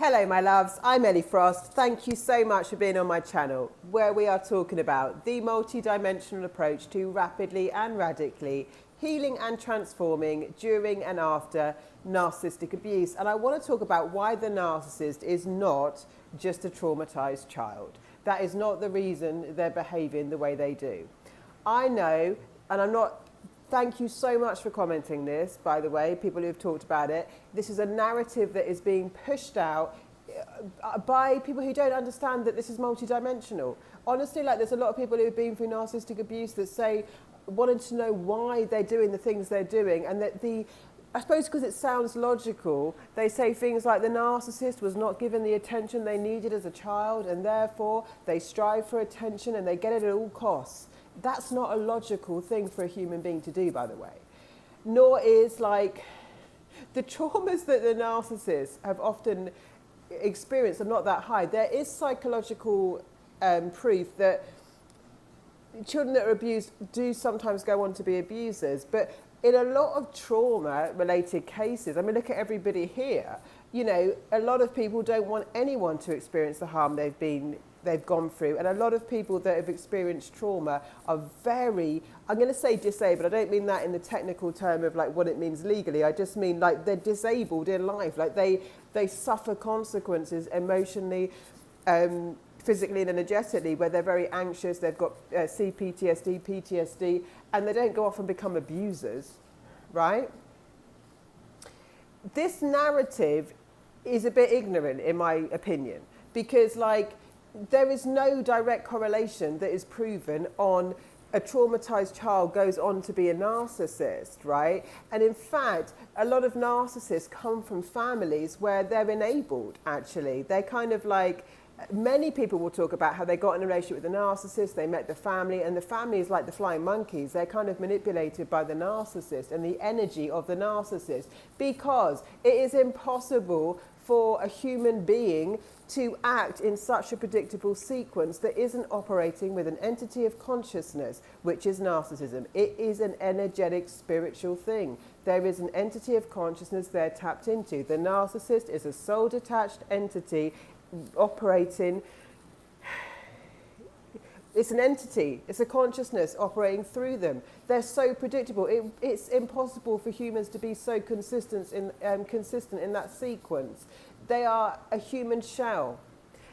Hello my loves, I'm Ellie Frost. Thank you so much for being on my channel, where we are talking about the multi-dimensional approach to rapidly and radically healing and transforming during and after narcissistic abuse. And I want to talk about why the narcissist is not just a traumatized child. That is not the reason they're behaving the way they do. I know, and I'm not. Thank you so much for commenting this, by the way, people who have talked about it. This is a narrative that is being pushed out by people who don't understand that this is multidimensional. Honestly, like there's a lot of people who have been through narcissistic abuse that say, wanted to know why they're doing the things they're doing, and that I suppose because it sounds logical, they say things like the narcissist was not given the attention they needed as a child, and therefore they strive for attention and they get it at all costs. That's not a logical thing for a human being to do, by the way. Nor is like the traumas that the narcissists have often experienced are not that high. There is psychological proof that children that are abused do sometimes go on to be abusers, but in a lot of trauma-related cases, I mean, look at everybody here. You know, a lot of people don't want anyone to experience the harm they've gone through, and a lot of people that have experienced trauma are very, I'm going to say disabled. I don't mean that in the technical term of like what it means legally. I just mean like they're disabled in life. Like they suffer consequences emotionally, physically and energetically, where they're very anxious, they've got CPTSD, PTSD, and they don't go off and become abusers, right? This narrative is a bit ignorant, in my opinion, because like there is no direct correlation that is proven on a traumatized child goes on to be a narcissist, right? And in fact, a lot of narcissists come from families where they're enabled, actually. They're kind of like, many people will talk about how they got in a relationship with a narcissist, they met the family, and the family is like the flying monkeys. They're kind of manipulated by the narcissist and the energy of the narcissist, because it is impossible for a human being to act in such a predictable sequence that isn't operating with an entity of consciousness, which is narcissism. It is an energetic spiritual thing. There is an entity of consciousness they're tapped into. The narcissist is a soul-detached entity operating. It's an entity, it's a consciousness operating through them. They're so predictable. It's impossible for humans to be so consistent in that sequence. They are a human shell.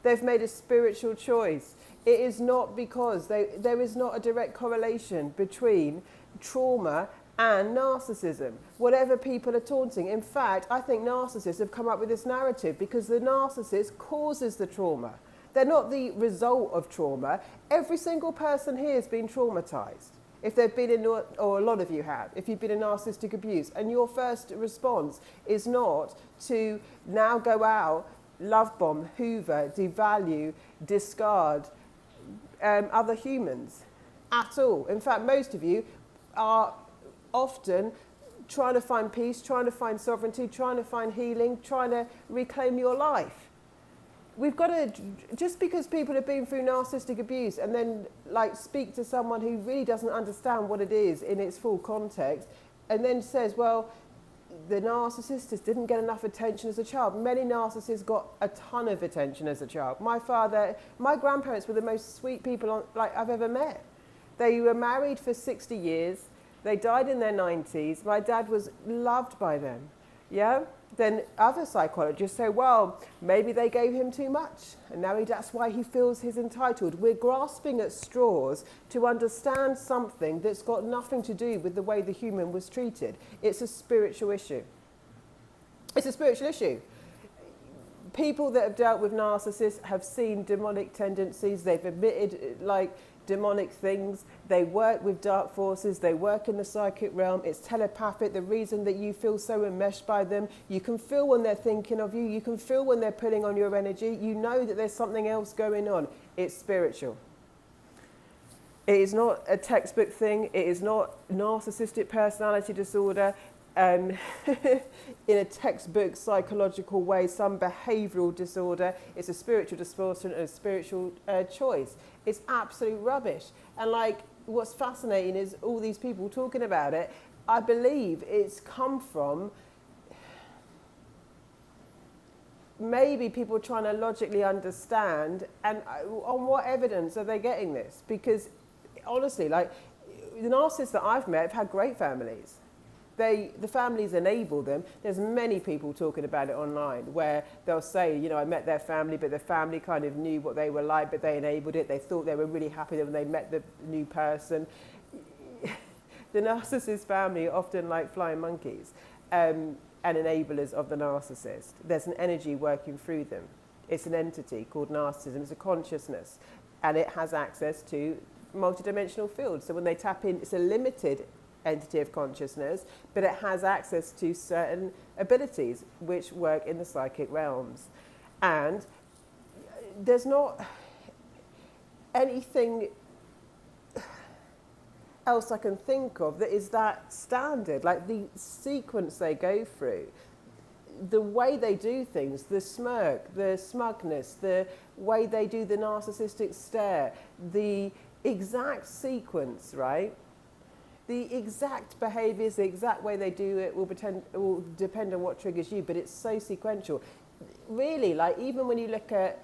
They've made a spiritual choice. It is not because there is not a direct correlation between trauma and narcissism, whatever people are taunting. In fact, I think narcissists have come up with this narrative because the narcissist causes the trauma. They're not the result of trauma. Every single person here has been traumatized. If they've been in, or a lot of you have, if you've been in narcissistic abuse, and your first response is not to now go out, love bomb, hoover, devalue, discard other humans at all. In fact, most of you are often trying to find peace, trying to find sovereignty, trying to find healing, trying to reclaim your life. We've got to, just because people have been through narcissistic abuse and then like speak to someone who really doesn't understand what it is in its full context, and then says, well, the narcissist just didn't get enough attention as a child. Many narcissists got a ton of attention as a child. My grandparents were the most sweet people I've ever met. They were married for 60 years. They died in their 90s. My dad was loved by them. Yeah? Then other psychologists say, well, maybe they gave him too much, and now that's why he feels he's entitled. We're grasping at straws to understand something that's got nothing to do with the way the human was treated. It's a spiritual issue. It's a spiritual issue. People that have dealt with narcissists have seen demonic tendencies. They've admitted like demonic things. They work with dark forces. They work in the psychic realm. It's telepathic. The reason that you feel so enmeshed by them, you can feel when they're thinking of you. You can feel when they're pulling on your energy. You know that there's something else going on. It's spiritual. It is not a textbook thing. It is not narcissistic personality disorder. In a textbook psychological way, some behavioural disorder. It's a spiritual distortion and a spiritual choice. It's absolute rubbish. And like, what's fascinating is all these people talking about it. I believe it's come from maybe people are trying to logically understand, and on what evidence are they getting this? Because honestly, like, the narcissists that I've met have had great families. The families enable them. There's many people talking about it online where they'll say, you know, I met their family, but the family kind of knew what they were like, but they enabled it. They thought they were really happy when they met the new person. The narcissist family are often like flying monkeys and enablers of the narcissist. There's an energy working through them. It's an entity called narcissism. It's a consciousness, and it has access to multidimensional fields. So when they tap in, it's a limited entity of consciousness, but it has access to certain abilities which work in the psychic realms. And there's not anything else I can think of that is that standard. Like the sequence they go through, the way they do things, the smirk, the smugness, the way they do the narcissistic stare, the exact sequence, right? The exact behaviours, the exact way they do it will depend on what triggers you, but it's so sequential. Really, like, even when you look at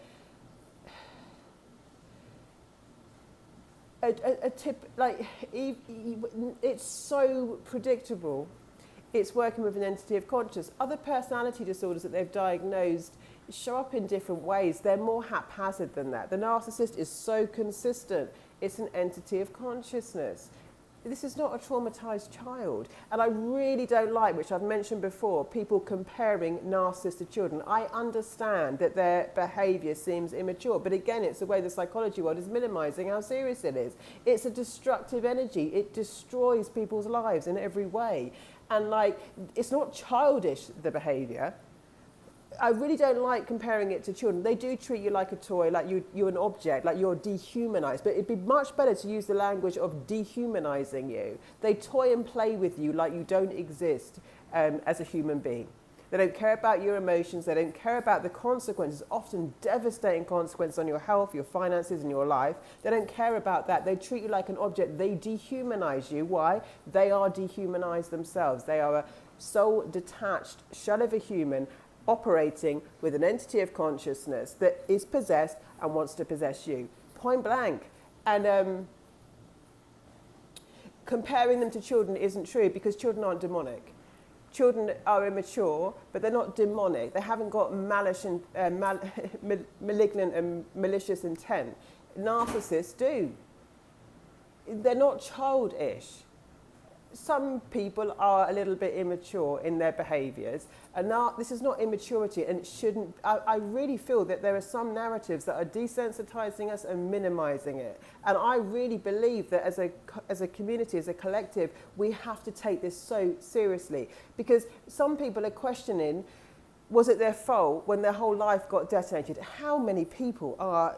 a tip, like, it's so predictable. It's working with an entity of consciousness. Other personality disorders that they've diagnosed show up in different ways. They're more haphazard than that. The narcissist is so consistent. It's an entity of consciousness. This is not a traumatized child. And I really don't like, which I've mentioned before, people comparing narcissists to children. I understand that their behavior seems immature, but again, it's the way the psychology world is minimizing how serious it is. It's a destructive energy. It destroys people's lives in every way. And like, it's not childish, the behavior. I really don't like comparing it to children. They do treat you like a toy, like you're an object, like you're dehumanized. But it'd be much better to use the language of dehumanizing you. They toy and play with you like you don't exist as a human being. They don't care about your emotions. They don't care about the consequences, often devastating consequences on your health, your finances, and your life. They don't care about that. They treat you like an object. They dehumanize you. Why? They are dehumanized themselves. They are a soul detached shell of a human, operating with an entity of consciousness that is possessed and wants to possess you. Point blank. And comparing them to children isn't true, because children aren't demonic. Children are immature, but they're not demonic. They haven't got malice and malignant and malicious intent. Narcissists do. They're not childish. Some people are a little bit immature in their behaviours, and this is not immaturity, and it shouldn't. I really feel that there are some narratives that are desensitizing us and minimizing it, and I really believe that as a community, as a collective, we have to take this so seriously, because some people are questioning, was it their fault when their whole life got detonated? How many people are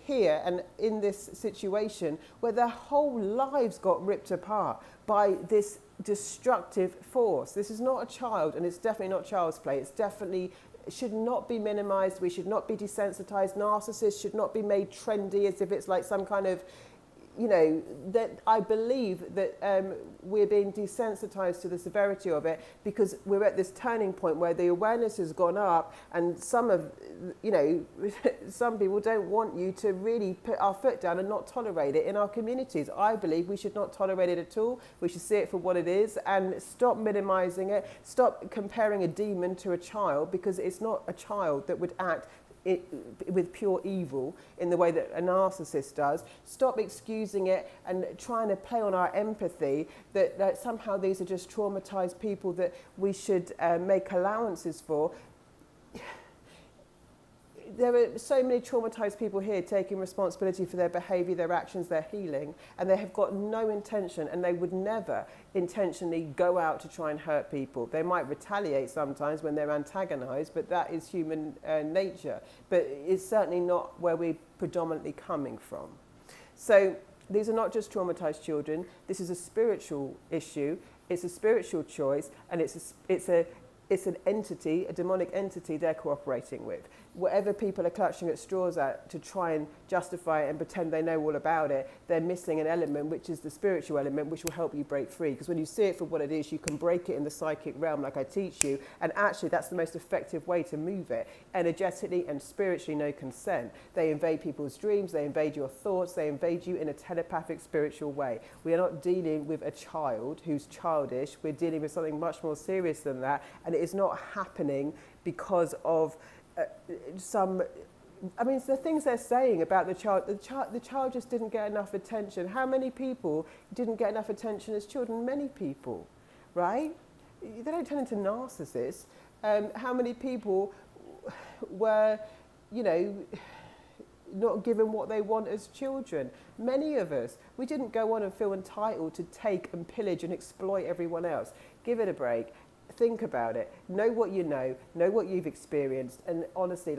here and in this situation where their whole lives got ripped apart by this destructive force? This is not a child, and it's definitely not child's play. It's definitely, it should not be minimized. We should not be desensitized. Narcissists should not be made trendy as if it's like some kind of, you know, that I believe that we're being desensitized to the severity of it, because we're at this turning point where the awareness has gone up, and some of, you know, some people don't want you to really put our foot down and not tolerate it in our communities. I believe we should not tolerate it at all. We should see it for what it is and stop minimizing it. Stop comparing a demon to a child, because it's not a child that would act with pure evil in the way that a narcissist does. Stop excusing it and trying to play on our empathy that somehow these are just traumatized people that we should make allowances for. There are so many traumatized people here taking responsibility for their behavior, their actions, their healing, and they have got no intention, and they would never intentionally go out to try and hurt people. They might retaliate sometimes when they're antagonized, but that is human nature. But it's certainly not where we're predominantly coming from. So these are not just traumatized children. This is a spiritual issue. It's a spiritual choice, and it's a it's an entity, a demonic entity they're cooperating with. Whatever people are clutching at straws at to try and justify it and pretend they know all about it, they're missing an element, which is the spiritual element, which will help you break free. Because when you see it for what it is, you can break it in the psychic realm like I teach you, and actually that's the most effective way to move it. Energetically and spiritually, no consent. They invade people's dreams, they invade your thoughts, they invade you in a telepathic spiritual way. We are not dealing with a child who's childish, we're dealing with something much more serious than that, and it is not happening because of the things they're saying about the child just didn't get enough attention. How many people didn't get enough attention as children? Many people, right? They don't turn into narcissists. How many people were, not given what they want as children? Many of us. We didn't go on and feel entitled to take and pillage and exploit everyone else. Give it a break. Think about it. Know what you know what you've experienced, and honestly,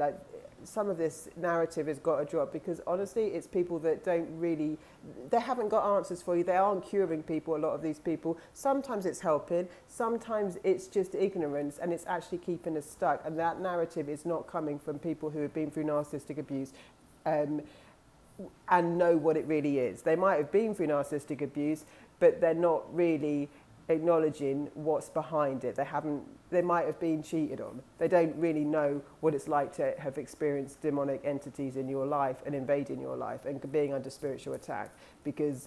some of this narrative has got to drop, because honestly, it's people that they haven't got answers for you. They aren't curing people, a lot of these people. Sometimes it's helping, sometimes it's just ignorance, and it's actually keeping us stuck. And that narrative is not coming from people who have been through narcissistic abuse and know what it really is. They might have been through narcissistic abuse, but they're not really acknowledging what's behind it. They might have been cheated on. They don't really know what it's like to have experienced demonic entities in your life and invading your life and being under spiritual attack, because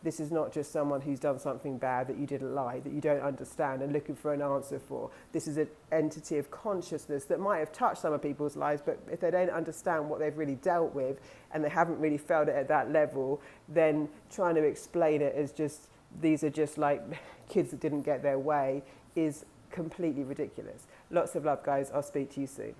this is not just someone who's done something bad that you didn't like, that you don't understand and looking for an answer for. This is an entity of consciousness that might have touched some of people's lives, but if they don't understand what they've really dealt with and they haven't really felt it at that level, then trying to explain it as just these are just like kids that didn't get their way is completely ridiculous. Lots of love, guys. I'll speak to you soon.